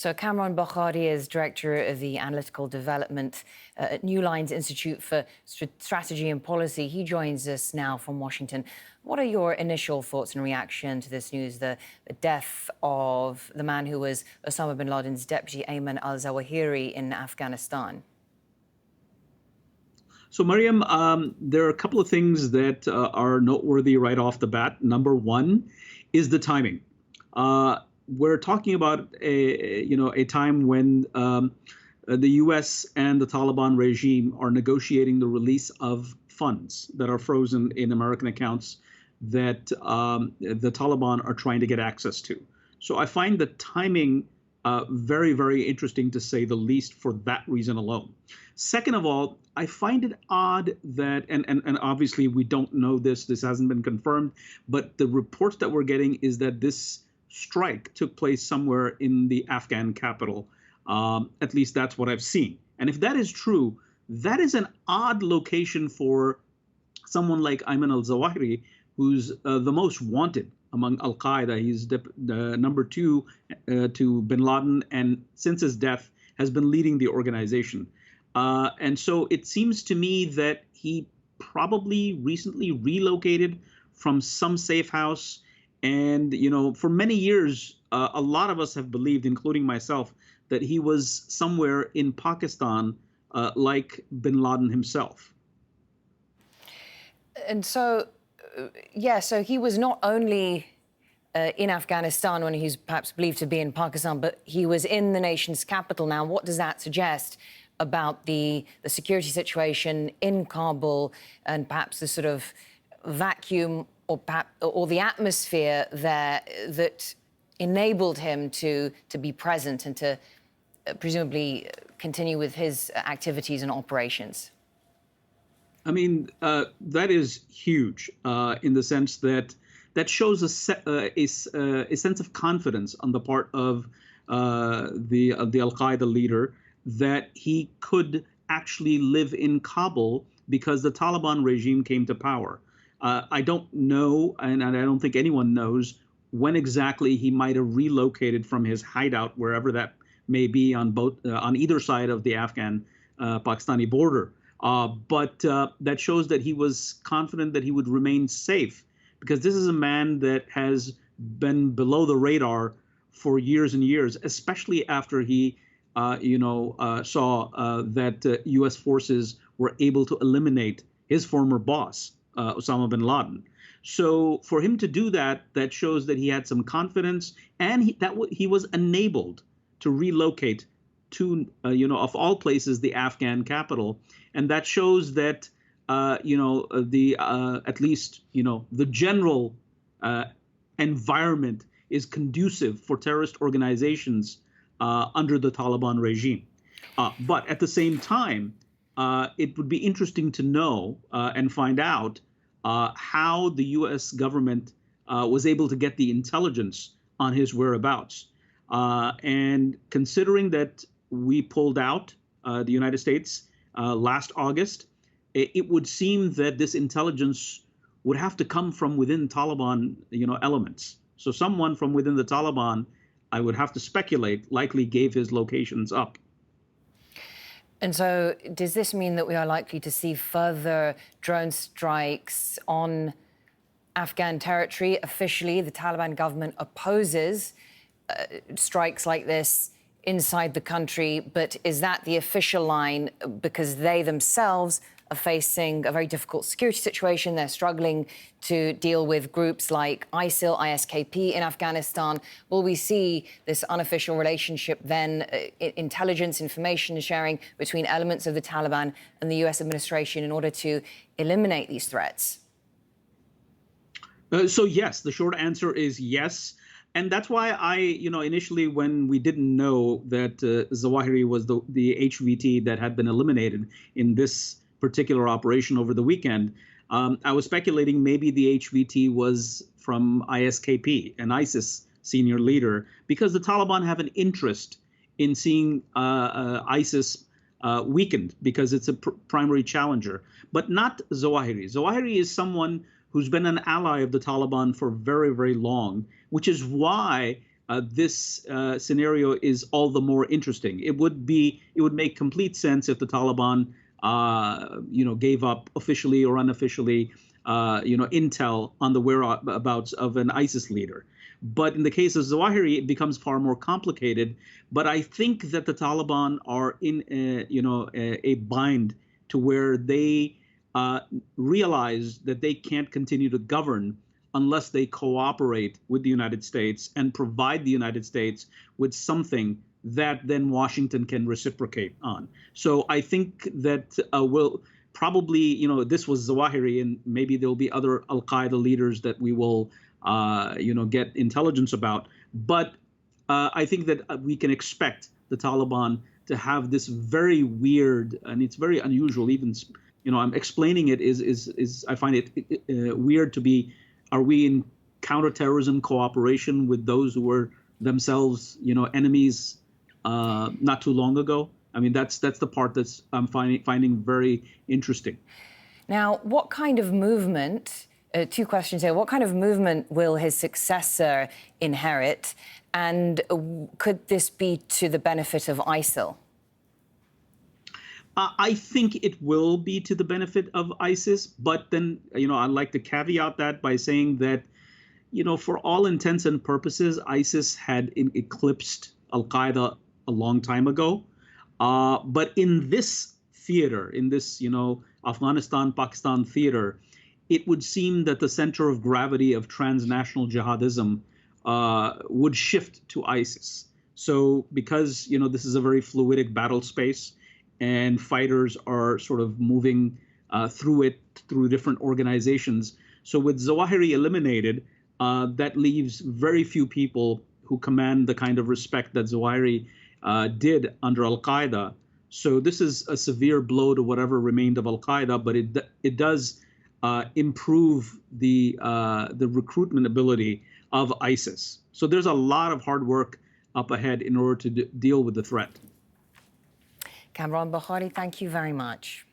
So Kamran Bokhari is director of the analytical development at New Lines Institute for Strategy and Policy. He joins us now from Washington. What are your initial thoughts and reaction to this news, the death of the man who was Osama bin Laden's deputy, Ayman al-Zawahiri, in Afghanistan? So, Mariam, there are a couple of things that are noteworthy right off the bat. Number one is the timing. We're talking about a time when the U.S. and the Taliban regime are negotiating the release of funds that are frozen in American accounts that the Taliban are trying to get access to. So I find the timing very, very interesting, to say the least, for that reason alone. Second of all, I find it odd that, and obviously we don't know this hasn't been confirmed, but the reports that we're getting is that this strike took place somewhere in the Afghan capital. At least that's what I've seen. And if that is true, that is an odd location for someone like Ayman al-Zawahiri, who's the most wanted among al-Qaeda. He's the number two to bin Laden, and since his death has been leading the organization. And so it seems to me that he probably recently relocated from some safe house. And, for many years, a lot of us have believed, including myself, that he was somewhere in Pakistan, like bin Laden himself. And so, so he was not only in Afghanistan when he's perhaps believed to be in Pakistan, but he was in the nation's capital. Now, what does that suggest about the security situation in Kabul and perhaps the sort of vacuum or the atmosphere there that enabled him to be present and to presumably continue with his activities and operations? I mean, that is huge in the sense that shows a sense of confidence on the part of the al-Qaeda leader that he could actually live in Kabul because the Taliban regime came to power. I don't know, and I don't think anyone knows, when exactly he might have relocated from his hideout, wherever that may be, on either side of the Afghan-Pakistani border. But that shows that he was confident that he would remain safe, because this is a man that has been below the radar for years and years, especially after he saw that U.S. forces were able to eliminate his former boss, Osama bin Laden. So for him to do that, that shows that he had some confidence, and he was enabled to relocate to, of all places, the Afghan capital. And that shows that, at least, the general environment is conducive for terrorist organizations under the Taliban regime. But at the same time, it would be interesting to know and find out how the U.S. government was able to get the intelligence on his whereabouts. And considering that we pulled out, the United States, last August, it would seem that this intelligence would have to come from within Taliban, elements. So someone from within the Taliban, I would have to speculate, likely gave his locations up. And so does this mean that we are likely to see further drone strikes on Afghan territory? Officially, the Taliban government opposes strikes like this inside the country, but is that the official line? Because they themselves are facing a very difficult security situation. They're struggling to deal with groups like ISIL, ISKP in Afghanistan. Will we see this unofficial relationship then, intelligence, information sharing between elements of the Taliban and the US administration in order to eliminate these threats? So yes, the short answer is yes. And that's why I, initially, when we didn't know that Zawahiri was the HVT that had been eliminated in this particular operation over the weekend, I was speculating maybe the HVT was from ISKP, an ISIS senior leader, because the Taliban have an interest in seeing ISIS weakened, because it's a primary challenger, but not Zawahiri. Zawahiri is someone who's been an ally of the Taliban for very, very long, which is why this scenario is all the more interesting. It would make complete sense if the Taliban, gave up officially or unofficially, intel on the whereabouts of an ISIS leader. But in the case of Zawahiri, it becomes far more complicated. But I think that the Taliban are in a bind to where they realize that they can't continue to govern unless they cooperate with the United States and provide the United States with something that then Washington can reciprocate on. So I think that we'll probably, this was Zawahiri, and maybe there'll be other al-Qaeda leaders that we will, get intelligence about. But I think that we can expect the Taliban to have this very weird, and it's very unusual, even, I'm explaining it is I find it weird to be, are we in counterterrorism cooperation with those who were themselves, enemies not too long ago? I mean, that's the part that's I'm finding very interesting. Now, what kind of movement, two questions here, what kind of movement will his successor inherit? And could this be to the benefit of ISIL? I think it will be to the benefit of ISIS, but then, I'd like to caveat that by saying that, for all intents and purposes, ISIS had eclipsed al-Qaeda a long time ago. But in this theater, in this, Afghanistan-Pakistan theater, it would seem that the center of gravity of transnational jihadism would shift to ISIS. So because, this is a very fluidic battle space, and fighters are sort of moving through different organizations. So with Zawahiri eliminated, that leaves very few people who command the kind of respect that Zawahiri did under al-Qaeda. So this is a severe blow to whatever remained of al-Qaeda, but it does improve the recruitment ability of ISIS. So there's a lot of hard work up ahead in order to deal with the threat. Kamran Bokhari, thank you very much.